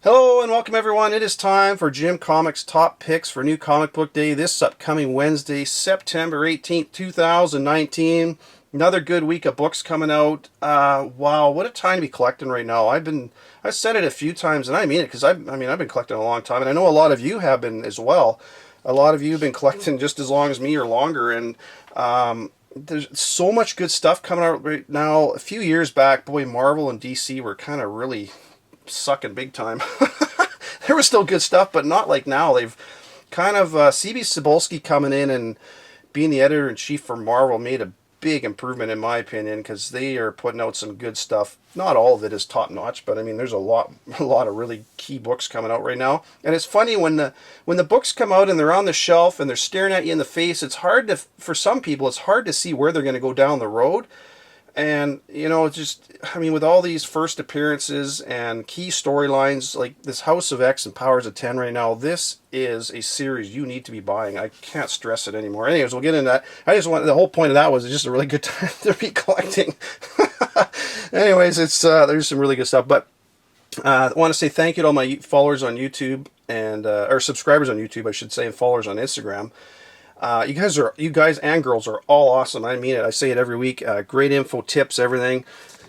Hello and welcome everyone. It is time for Jim Comics top picks for New Comic Book Day this upcoming Wednesday, September 18th, 2019. Another good week of books coming out. Wow, what a time to be collecting right now. I said it a few times and I mean it because I've been collecting a long time and I know a lot of you have been as well. A lot of you have been collecting just as long as me or longer, and there's so much good stuff coming out right now. A few years back, boy, Marvel and DC were kind of really sucking big time. There was still good stuff, but not like now. They've kind of C.B. Cebulski coming in and being the editor-in-chief for Marvel made a big improvement in my opinion, because they are putting out some good stuff. Not all of it is top notch, but I mean there's a lot of really key books coming out right now. And it's funny when the books come out and they're on the shelf and they're staring at you in the face, it's hard to, for some people it's hard to see where they're going to go down the road. And, you know, just, I mean, with all these first appearances and key storylines, like this House of X and Powers of 10 right now, this is a series you need to be buying. I can't stress it anymore. Anyways, we'll get into that. The whole point of that was just a really good time to be collecting. Anyways, there's some really good stuff. But I want to say thank you to all my followers on YouTube and, or subscribers on YouTube, I should say, and followers on Instagram. You guys and girls are all awesome. I mean it. I say it every week. Great info, tips, everything.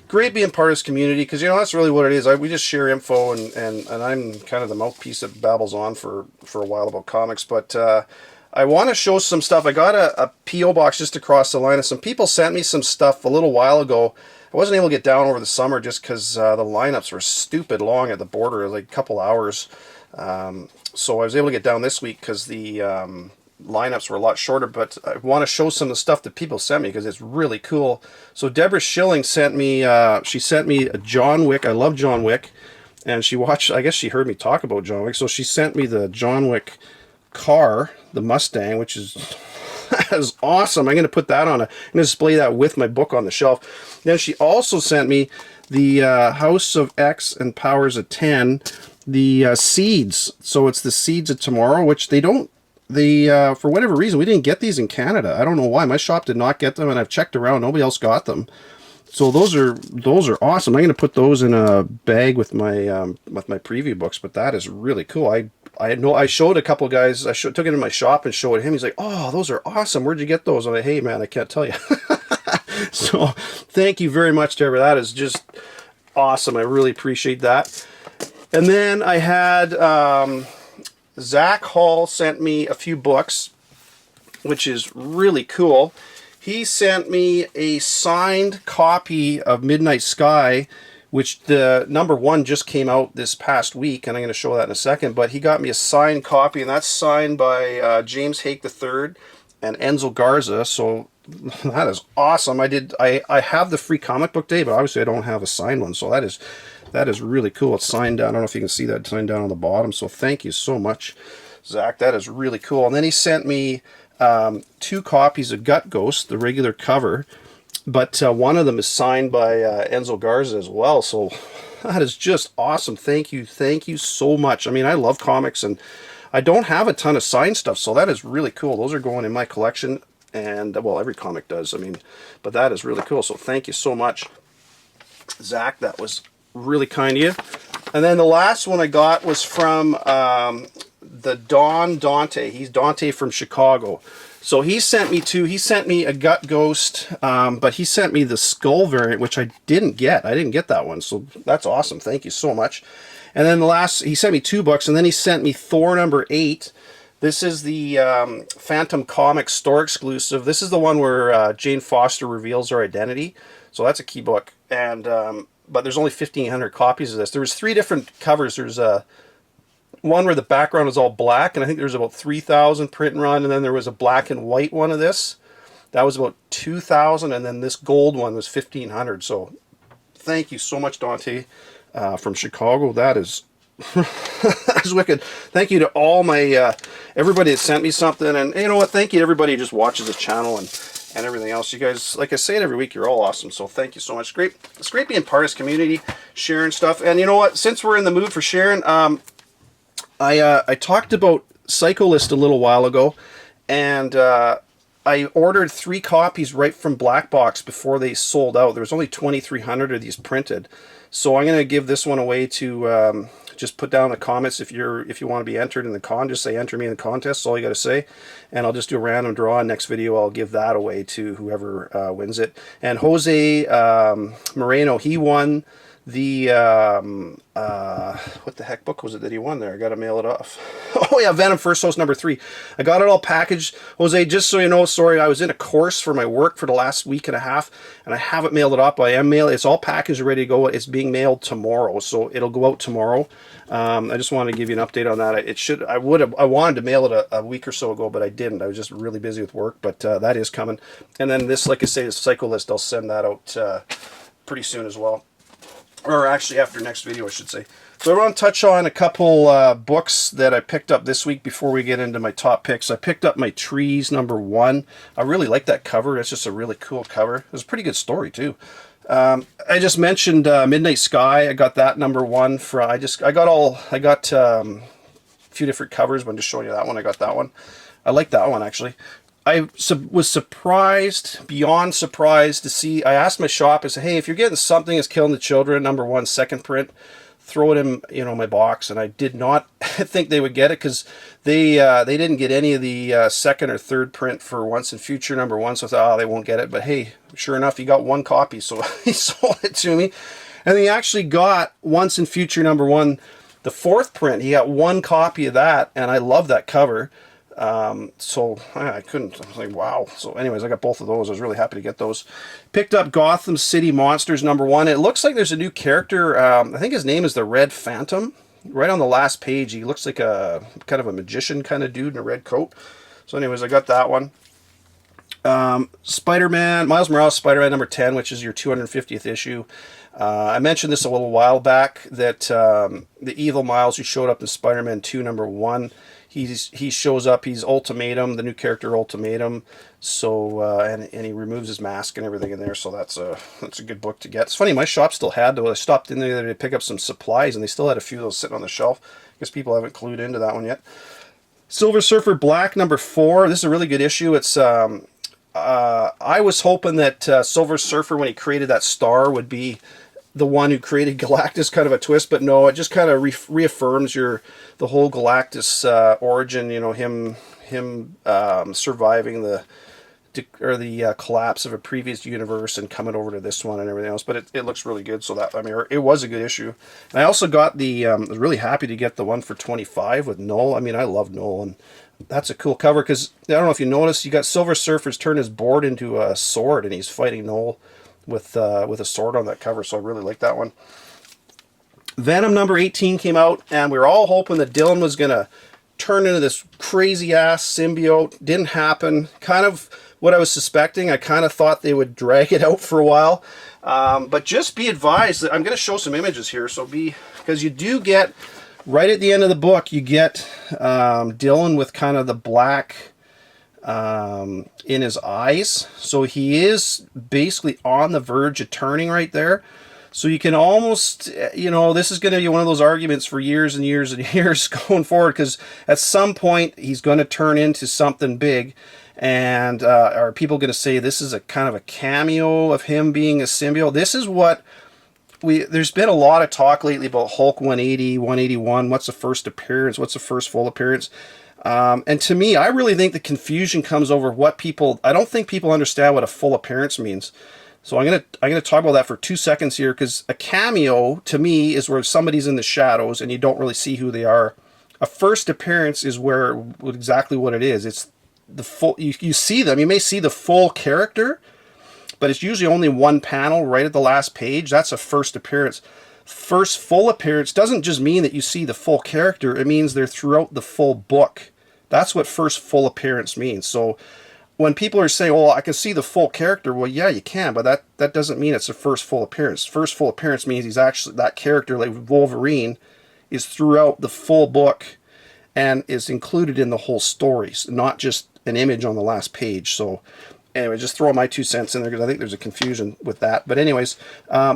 Great being part of this community, because, you know, that's really what it is. We just share info, and I'm kind of the mouthpiece that babbles on for a while about comics. But I want to show some stuff. I got a P.O. box just across the line, and some people sent me some stuff a little while ago. I wasn't able to get down over the summer just because the lineups were stupid long at the border, like a couple hours. So I was able to get down this week because the lineups were a lot shorter, but I want to show some of the stuff that people sent me because it's really cool. So Deborah Schilling sent me, she sent me a John Wick. I love John Wick, and she watched, I guess she heard me talk about John Wick, so she sent me the John Wick car, the Mustang, which is that is awesome. I'm going to put that on I'm going to display that with my book on the shelf. Then she also sent me the House of X and Powers of 10, the seeds. So it's the Seeds of Tomorrow, which they don't, for whatever reason, we didn't get these in Canada. I don't know why. My shop did not get them, and I've checked around. Nobody else got them. So those are awesome. I'm going to put those in a bag with my preview books. But that is really cool. I showed a couple guys. Took it in my shop and showed him. He's like, "Oh, those are awesome. Where'd you get those?" I'm like, "Hey, man, I can't tell you." So thank you very much, Deborah. That is just awesome. I really appreciate that. And then I had. Zach Hall sent me a few books, which is really cool. He sent me a signed copy of Midnight Sky, which the #1 just came out this past week, and I'm going to show that in a second. But he got me a signed copy, and that's signed by James Hake III and Enzo Garza. So that is awesome. I have the free comic book day, but obviously I don't have a signed one. So that is really cool. It's signed down. I don't know if you can see that. It's signed down on the bottom. So thank you so much, Zach. That is really cool. And then he sent me 2 copies of Gut Ghost, the regular cover. But one of them is signed by Enzo Garza as well. So that is just awesome. Thank you. Thank you so much. I mean, I love comics, and I don't have a ton of signed stuff. So that is really cool. Those are going in my collection. And, well, every comic does. I mean, but that is really cool. So thank you so much, Zach. That was really kind of you. And then the last one I got was from the Dante. He's Dante from Chicago. So he sent me two. He sent me a Gut Ghost, but he sent me the Skull variant, which I didn't get. I didn't get that one. So that's awesome. Thank you so much. And then he sent me 2 books, and then he sent me Thor #8. This is the Phantom Comics store exclusive. This is the one where Jane Foster reveals her identity. So that's a key book. And but there's only 1,500 copies of this. There was 3 different covers. There's one where the background is all black, and I think there's about 3,000 print and run, and then there was a black and white one of this. That was about 2,000, and then this gold one was 1,500. So thank you so much, Dante, from Chicago. That is that's wicked. Thank you to all my everybody that sent me something, and you know what? Thank you to everybody who just watches the channel and everything else. You guys, like I say it every week, you're all awesome. So thank you so much. It's great being part of this community, sharing stuff. And you know what? Since we're in the mood for sharing, I talked about Psycho List a little while ago, and I ordered 3 copies right from Black Box before they sold out. There was only 2,300 of these printed, so I'm going to give this one away to just put down in the comments if you want to be entered in the just say enter me in the contest. That's all you got to say, and I'll just do a random draw. Next video I'll give that away to whoever wins it. And Jose Moreno, he won the what the heck book was it that he won there? I gotta mail it off. Oh yeah, Venom First Host number 3. I got it all packaged. Jose, just so you know, sorry, I was in a course for my work for the last week and a half, and I haven't mailed it off, but I am mailing. It's all packaged and ready to go. It's being mailed tomorrow, so it'll go out tomorrow. I just wanted to give you an update on that. I wanted to mail it a week or so ago, but I didn't. I was just really busy with work, but that is coming. And then this, like I say, this Psycho List, I'll send that out pretty soon as well. Or actually after next video, I should say. So I want to touch on a couple books that I picked up this week before we get into my top picks. I picked up my Trees number 1. I really like that cover. It's just a really cool cover. It was a pretty good story too. I just mentioned Midnight Sky. I got that number 1 for. I got a few different covers, but I'm just showing you that one. I got that one. I like that one actually. I was surprised, beyond surprised to see. I asked my shop, I said, hey, if you're getting Something Is Killing the Children, number 1, second print, throw it in, my box. And I did not think they would get it because they didn't get any of the second or third print for Once and Future number 1. So I thought, oh, they won't get it. But hey, sure enough, he got 1 copy. So he sold it to me. And he actually got Once and Future number 1, the 4th print. He got 1 copy of that. And I love that cover. So I couldn't. I was like, wow. So anyways, I got both of those. I was really happy to get those. Picked up Gotham City Monsters number 1. It looks like there's a new character. I think his name is the Red Phantom. Right on the last page, he looks like a kind of a magician kind of dude in a red coat. So anyways, I got that one. Spider-Man, Miles Morales Spider-Man number 10, which is your 250th issue. I mentioned this a little while back that the evil Miles who showed up in Spider-Man 2 number 1, he shows up. He's Ultimatum, the new character Ultimatum. So and he removes his mask and everything in there. So that's a good book to get. It's funny, my shop still had those. I stopped in there to pick up some supplies, and they still had a few of those sitting on the shelf. I guess people haven't clued into that one yet. Silver Surfer Black number 4. This is a really good issue. It's I was hoping that Silver Surfer, when he created that star, would be the one who created Galactus, kind of a twist, but no, it just kind of reaffirms the whole Galactus origin. Him surviving the collapse of a previous universe and coming over to this one and everything else. But it looks really good. So it was a good issue. And I also got I was really happy to get the one for 25 with Null. I mean, I love Null, and that's a cool cover because I don't know if you noticed, you got Silver Surfer's turned his board into a sword, and he's fighting Null with a sword on that cover. So I really like that one. Venom number 18 came out, and we were all hoping that Dylan was gonna turn into this crazy ass symbiote. Didn't happen. Kind of what I was suspecting. I kind of thought they would drag it out for a while. But just be advised that I'm going to show some images here. Because you do get, right at the end of the book, you get Dylan with kind of the black in his eyes. So he is basically on the verge of turning right there. So you can almost, this is going to be one of those arguments for years and years and years going forward, because at some point he's going to turn into something big. And are people going to say this is a kind of a cameo of him being a symbiote? This is what there's been a lot of talk lately about Hulk 180, 181. What's the first appearance? What's the first full appearance? And to me, I really think the confusion comes over I don't think people understand what a full appearance means. So I'm gonna talk about that for 2 seconds here, because a cameo to me is where somebody's in the shadows and you don't really see who they are. A first appearance is exactly what it is. It's the full. You see them. You may see the full character, but it's usually only one panel right at the last page. That's a first appearance. First full appearance doesn't just mean that you see the full character. It means they're throughout the full book. That's what first full appearance means. So when people are saying, "Oh, I can see the full character," well, yeah, you can, but that doesn't mean it's a first full appearance. First full appearance means he's actually, that character, like Wolverine, is throughout the full book and is included in the whole stories, not just an image on the last page. So anyway, just throw my 2 cents in there because I think there's a confusion with that. But anyways,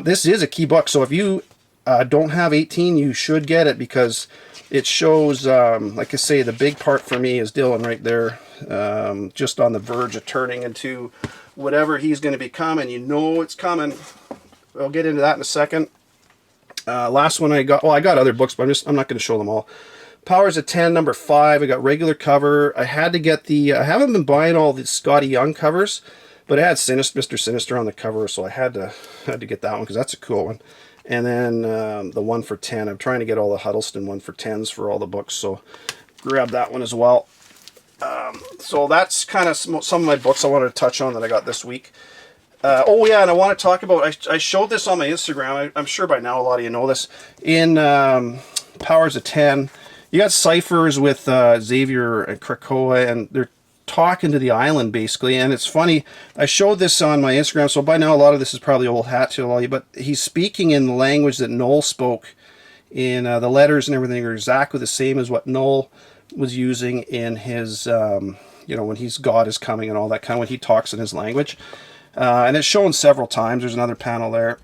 this is a key book. So if you don't have 18, you should get it, because it shows, like I say, the big part for me is Dylan right there, just on the verge of turning into whatever he's going to become, and it's coming. I'll get into that in a second. Last one I got, well, I got other books, but I'm not going to show them all. Powers of 10, number 5. I got regular cover. I had to get I haven't been buying all the Scotty Young covers, but I had Mr. Sinister on the cover, so I had to get that one because that's a cool one. And then the 1 for 10. I'm trying to get all the Huddleston 1 for 10s for all the books, so grab that one as well. So that's kind of some of my books I wanted to touch on that I got this week. Oh yeah, and I want to talk about, I showed this on my Instagram. I'm sure by now a lot of you know this. In Powers of 10, you got ciphers with Xavier and Krakoa, and they're talking to the island basically. And it's funny, I showed this on my Instagram, so by now a lot of this is probably old hat to all you, but he's speaking in the language that Noel spoke in the letters, and everything are exactly the same as what Noel was using in his, when God is coming and all that kind of, when he talks in his language. And it's shown several times. There's another panel there.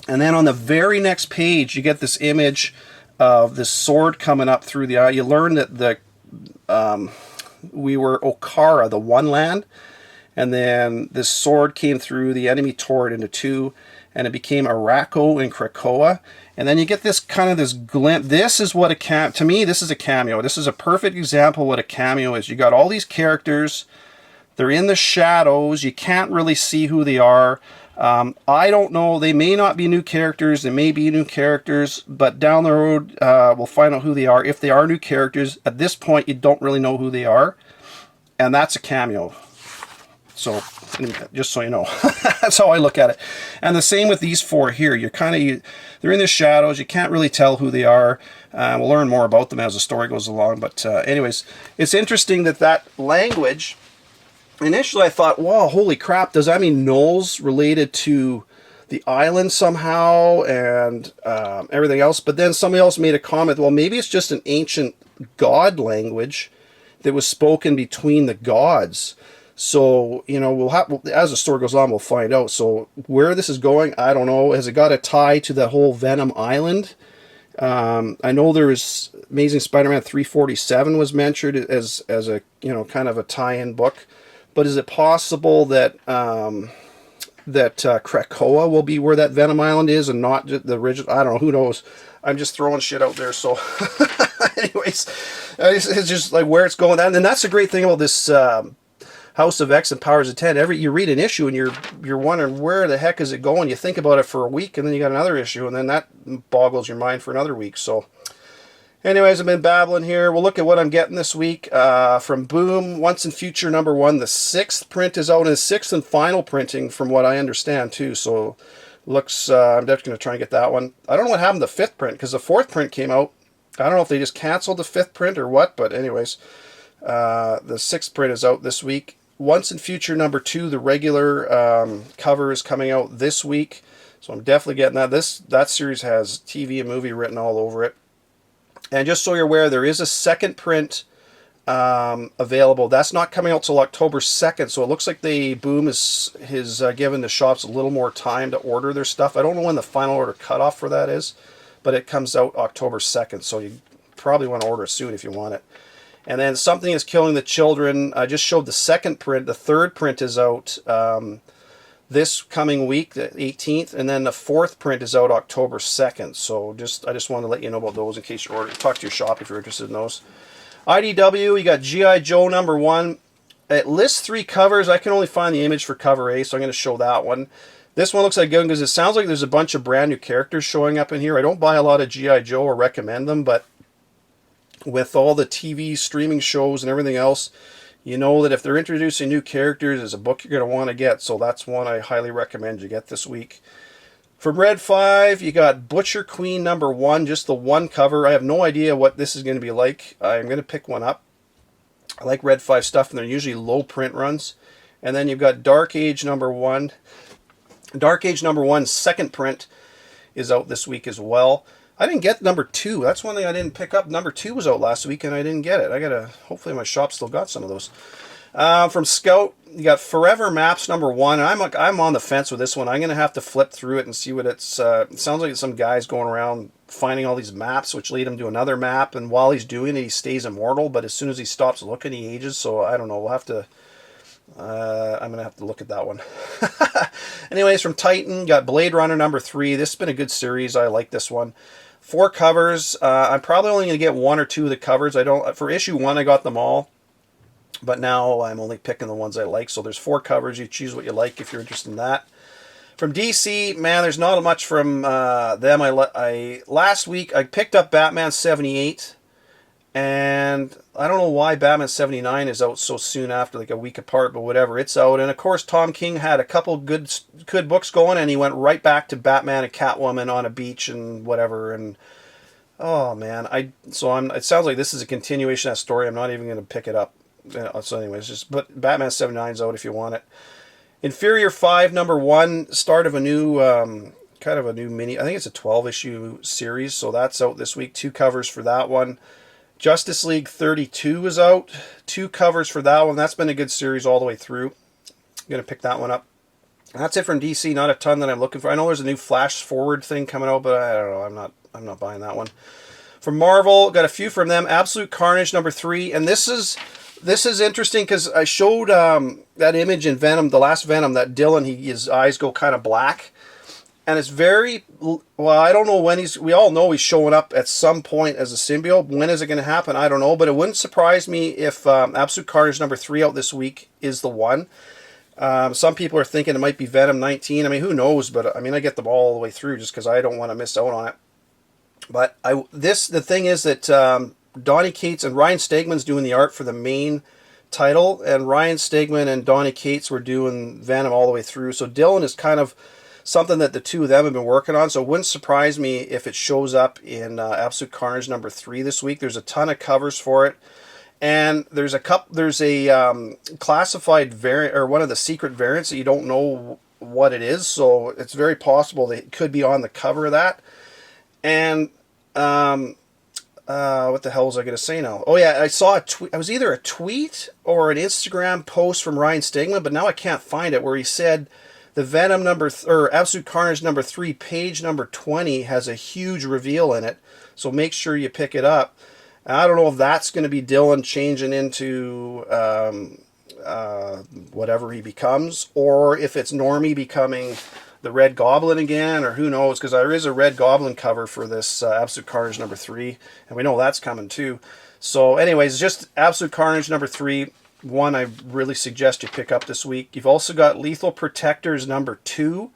And then on the very next page, you get this image of this sword coming up through the eye. You learn that we were Okara, the one land, and then this sword came through, the enemy tore it into two, and it became Araco and Krakoa. And then you get this kind of this glimpse. This is what to me, this is a cameo. This is a perfect example of what a cameo is. You got all these characters. They're in the shadows. You can't really see who they are. I don't know. They may not be new characters. They may be new characters. But down the road, we'll find out who they are. If they are new characters, at this point, you don't really know who they are. And that's a cameo. So, just so you know. That's how I look at it. And the same with these four here. They're in the shadows. You can't really tell who they are. We'll learn more about them as the story goes along. But anyways, it's interesting that language... Initially, I thought, wow, holy crap, does that mean Noel's related to the island somehow and everything else? But then somebody else made a comment, well, maybe it's just an ancient god language that was spoken between the gods. So, as the story goes on, we'll find out. So where this is going, I don't know. Has it got a tie to the whole Venom Island? I know there was Amazing Spider-Man 347 was mentioned as a, kind of a tie-in book. But is it possible that Krakoa will be where that Venom Island is and not the original? I don't know. Who knows? I'm just throwing shit out there. So, anyways, it's just like where it's going. And that's the great thing about this House of X and Powers of 10. You read an issue and you're wondering where the heck is it going. You think about it for a week and then you got another issue and then that boggles your mind for another week. So. Anyways, I've been babbling here. We'll look at what I'm getting this week from Boom. Once and Future #1. The 6th print is out, and the 6th and final printing from what I understand too. So looks, I'm definitely going to try and get that one. I don't know what happened to the 5th print because the 4th print came out. I don't know if they just canceled the 5th print or what, but anyways, the 6th print is out this week. Once and Future #2, the regular cover is coming out this week. So I'm definitely getting that. That series has TV and movie written all over it. And just so you're aware, there is a 2nd print available. That's not coming out till October 2nd, so it looks like Boom is given the shops a little more time to order their stuff. I don't know when the final order cutoff for that is, but it comes out October 2nd, so you probably want to order it soon if you want it. And then Something is Killing the Children. I just showed the 2nd print. The 3rd print is out this coming week, the 18th, and then the 4th print is out October 2nd. So I just wanted to let you know about those in case you order. Talk to your shop if you're interested in those. IDW, you got G.I. Joe #1. It lists 3 covers. I can only find the image for cover A, so I'm going to show that one. This one looks like good because it sounds like there's a bunch of brand new characters showing up in here. I don't buy a lot of G.I. Joe or recommend them, but with all the TV streaming shows and everything else, you know that if they're introducing new characters, it's a book you're going to want to get. So that's one I highly recommend you get this week. From Red 5, you got Butcher Queen #1, just the one cover. I have no idea what this is going to be like. I'm going to pick one up. I like Red 5 stuff, and they're usually low print runs. And then you've got Dark Age #1. Dark Age #1, 2nd print, is out this week as well. I didn't get #2. That's one thing I didn't pick up. #2 was out last week, and I didn't get it. Hopefully my shop still got some of those. From Scout, you got Forever Maps #1. I'm on the fence with this one. I'm going to have to flip through it and see what it's... it sounds like it's some guy's going around finding all these maps, which lead him to another map, and while he's doing it, he stays immortal, but as soon as he stops looking, he ages, so I don't know. We'll have to I'm going to have to look at that one. Anyways, from Titan, got Blade Runner #3. This has been a good series. I like this one. 4 covers. I'm probably only going to get 1 or 2 of the covers. For issue 1, I got them all. But now I'm only picking the ones I like. So there's 4 covers. You choose what you like if you're interested in that. From DC, man, there's not much from them. Last week, I picked up Batman 78. And I don't know why Batman 79 is out so soon after, like a week apart, but whatever, it's out. And of course, Tom King had a couple good books going, and he went right back to Batman and Catwoman on a beach and whatever. And oh man, it sounds like this is a continuation of that story. I'm not even going to pick it up. So anyways, just but Batman 79's out if you want it. Inferior 5 #1, start of a new kind of a new mini. I think it's a 12-issue series, so that's out this week. 2 covers for that one. Justice League 32 is out. 2 covers for that one. That's been a good series all the way through. I'm going to pick that one up. And that's it from DC. Not a ton that I'm looking for. I know there's a new Flash Forward thing coming out, but I don't know. I'm not buying that one. From Marvel, got a few from them. Absolute Carnage #3, and this is interesting because I showed that image in Venom, the last Venom, that Dylan, his eyes go kind of black. And it's very, well, I don't know when we all know he's showing up at some point as a symbiote. When is it going to happen? I don't know. But it wouldn't surprise me if Absolute Carnage #3 out this week is the one. Some people are thinking it might be Venom 19. I mean, who knows? But I mean, I get them all the way through just because I don't want to miss out on it. But the thing is that Donny Cates and Ryan Stegman's doing the art for the main title. And Ryan Stegman and Donny Cates were doing Venom all the way through. So Dylan is kind of something that the two of them have been working on, so it wouldn't surprise me if it shows up in Absolute Carnage #3 this week. There's a ton of covers for it, and there's a classified variant, or one of the secret variants that you don't know what it is, so it's very possible that it could be on the cover of that. And what the hell was I going to say now? Oh yeah, I saw a tweet. It was either a tweet or an Instagram post from Ryan Stegman, but now I can't find it, where he said the Venom Absolute Carnage #3, page 20 has a huge reveal in it, so make sure you pick it up. And I don't know if that's going to be Dylan changing into whatever he becomes, or if it's Normie becoming the Red Goblin again, or who knows, because there is a Red Goblin cover for this Absolute Carnage #3, and we know that's coming too. So anyways, just Absolute Carnage #3. One I really suggest you pick up this week. You've also got Lethal Protectors #2.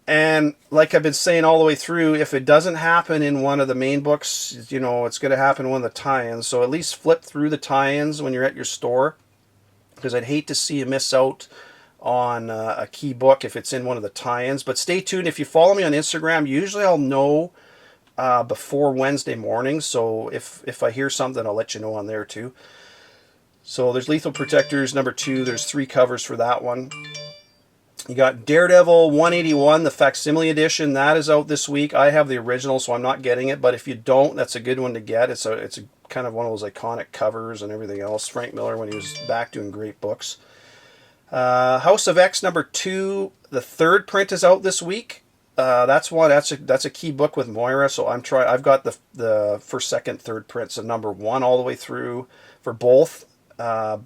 And like I've been saying all the way through, if it doesn't happen in one of the main books, you know, it's going to happen in one of the tie-ins. So at least flip through the tie-ins when you're at your store, because I'd hate to see you miss out on a key book if it's in one of the tie-ins. But stay tuned. If you follow me on Instagram, usually I'll know before Wednesday morning. So if I hear something, I'll let you know on there too. So there's Lethal Protectors #2. There's 3 covers for that one. You got Daredevil 181, the facsimile edition. That is out this week. I have the original, so I'm not getting it. But if you don't, that's a good one to get. It's a kind of one of those iconic covers and everything else. Frank Miller when he was back doing great books. House of X #2. The 3rd print is out this week. That's a key book with Moira. So I've got the first, second, third prints of #1 all the way through for both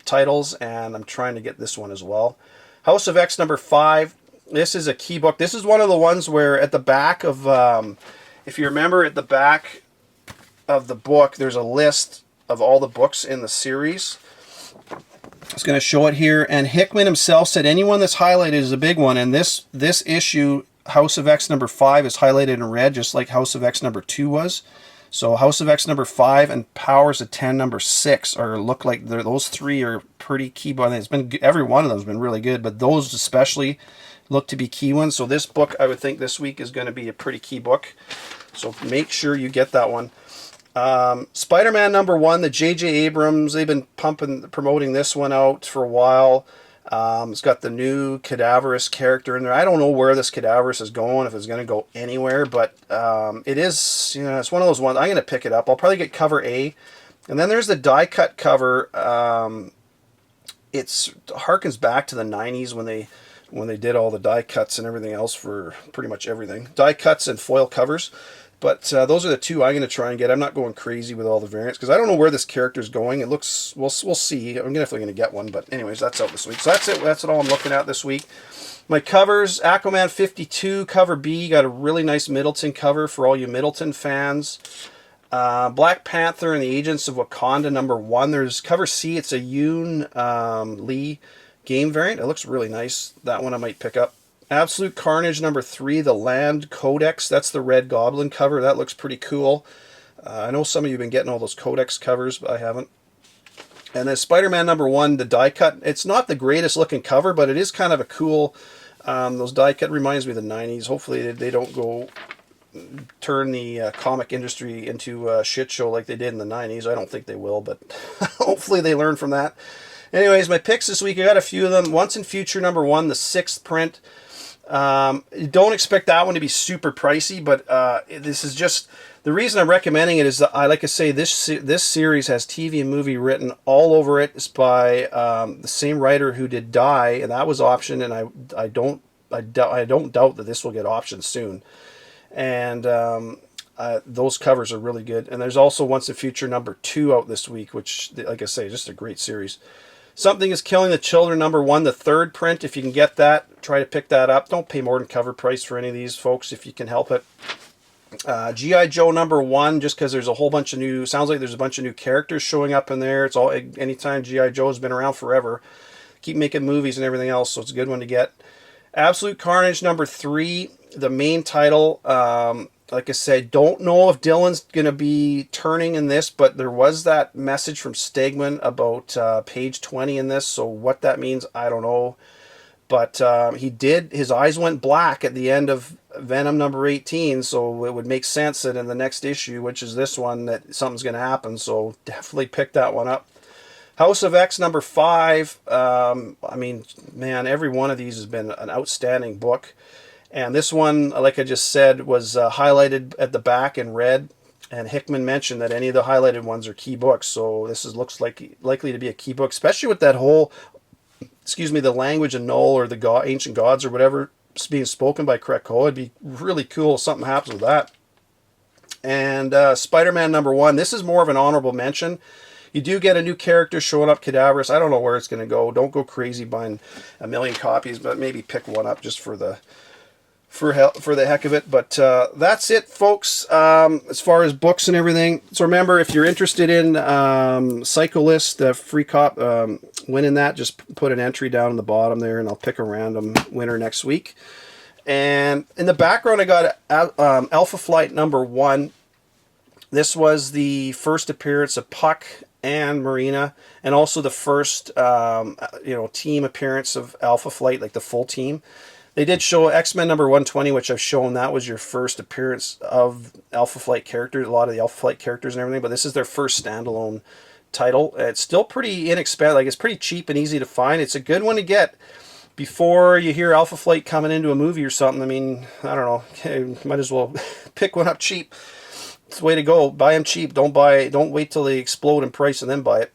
titles, and I'm trying to get this one as well. House of X #5. This is a key book. This is one of the ones where at the back of, if you remember, at the back of the book, there's a list of all the books in the series. I was going to show it here, and Hickman himself said anyone that's highlighted is a big one, and this issue, House of X #5, is highlighted in red, just like House of X #2 was. So House of X #5 and Powers of 10 #6 look like those 3 are pretty key. It's been, every one of them has been really good, but those especially look to be key ones. So this book, I would think this week is going to be a pretty key book. So make sure you get that one. Spider-Man #1, the J.J. Abrams, they've been promoting this one out for a while. It's got the new Cadaverous character in there. I don't know where this Cadaverous is going, if it's going to go anywhere, but it is, you know, it's one of those ones. I'm going to pick it up. I'll probably get cover A. And then there's the die-cut cover. It harkens back to the 90s when they did all the die cuts and everything else for pretty much everything. Die cuts and foil covers. But those are the two I'm going to try and get. I'm not going crazy with all the variants because I don't know where this character's going. It looks, we'll see. I'm definitely going to get one. But anyways, that's out this week. So that's it. That's all I'm looking at this week. My covers, Aquaman 52, cover B. Got a really nice Middleton cover for all you Middleton fans. Black Panther and the Agents of Wakanda #1. There's cover C. It's a Yoon Lee game variant. It looks really nice. That one I might pick up. Absolute Carnage #3, the Land Codex. That's the red Goblin cover. That looks pretty cool. I know some of you have been getting all those Codex covers, but I haven't. And then Spider-Man #1, the die cut. It's not the greatest looking cover, but it is kind of a cool. Those die cut reminds me of the 90s. Hopefully they don't go turn the comic industry into a shit show like they did in the 90s. I don't think they will, but hopefully they learn from that. Anyways, my picks this week, I got a few of them. Once in Future #1, the 6th print. Don't expect that one to be super pricey, but this is just the reason I'm recommending it is that like I say, this series has TV and movie written all over it. It's by the same writer who did Die, and that was optioned, and I don't doubt that this will get optioned soon. And those covers are really good. And there's also Once in Future #2 out this week, which, like I say, just a great series. Something is Killing the Children #1, the 3rd print. If you can get that, try to pick that up. Don't pay more than cover price for any of these, folks, if you can help it. G.I. Joe #1, just because there's a whole bunch of new, sounds like there's a bunch of new characters showing up in there. It's all, anytime G.I. Joe has been around forever. Keep making movies and everything else, so it's a good one to get. Absolute Carnage #3, the main title. Like I said, don't know if Dylan's going to be turning in this, but there was that message from Stegman about page 20 in this, so what that means, I don't know. But he did, his eyes went black at the end of Venom #18, so it would make sense that in the next issue, which is this one, that something's going to happen, so definitely pick that one up. House of X #5, I mean, man, every one of these has been an outstanding book. And this one, like I just said, was highlighted at the back in red. And Hickman mentioned that any of the highlighted ones are key books. So this looks likely to be a key book, especially with that whole, the language of Null or the ancient gods or whatever being spoken by Krakoa. It'd be really cool if something happens with that. And Spider-Man #1. This is more of an honorable mention. You do get a new character showing up, Cadaverous. I don't know where it's going to go. Don't go crazy buying a million copies, but maybe pick one up just for the heck of it. But that's it, folks, as far as books and everything. So remember, if you're interested in Psycholist, the free winning that, just put an entry down in the bottom there, and I'll pick a random winner next week. And in the background, I got Alpha Flight #1. This was the first appearance of Puck and Marina, and also the first team appearance of Alpha Flight, like the full team. They did show X-Men #120, which I've shown. That was your first appearance of Alpha Flight characters, a lot of the Alpha Flight characters and everything, but this is their first standalone title. It's still pretty inexpensive. Like, it's pretty cheap and easy to find. It's a good one to get before you hear Alpha Flight coming into a movie or something. I mean, I don't know. Okay, might as well pick one up cheap. It's the way to go. Buy them cheap. Don't wait till they explode in price and then buy it.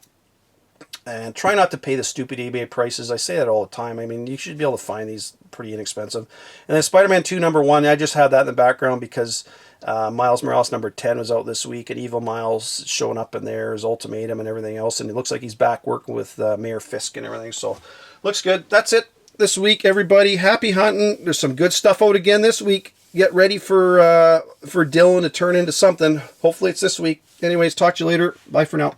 And try not to pay the stupid eBay prices. I say that all the time. I mean, you should be able to find these pretty inexpensive. And then Spider-Man 2 #1, I just had that in the background because Miles Morales #10 was out this week, and Evil Miles showing up in there, his ultimatum and everything else. And it looks like he's back working with Mayor Fisk and everything. So, looks good. That's it this week, everybody. Happy hunting. There's some good stuff out again this week. Get ready for Dylan to turn into something. Hopefully it's this week. Anyways, talk to you later. Bye for now.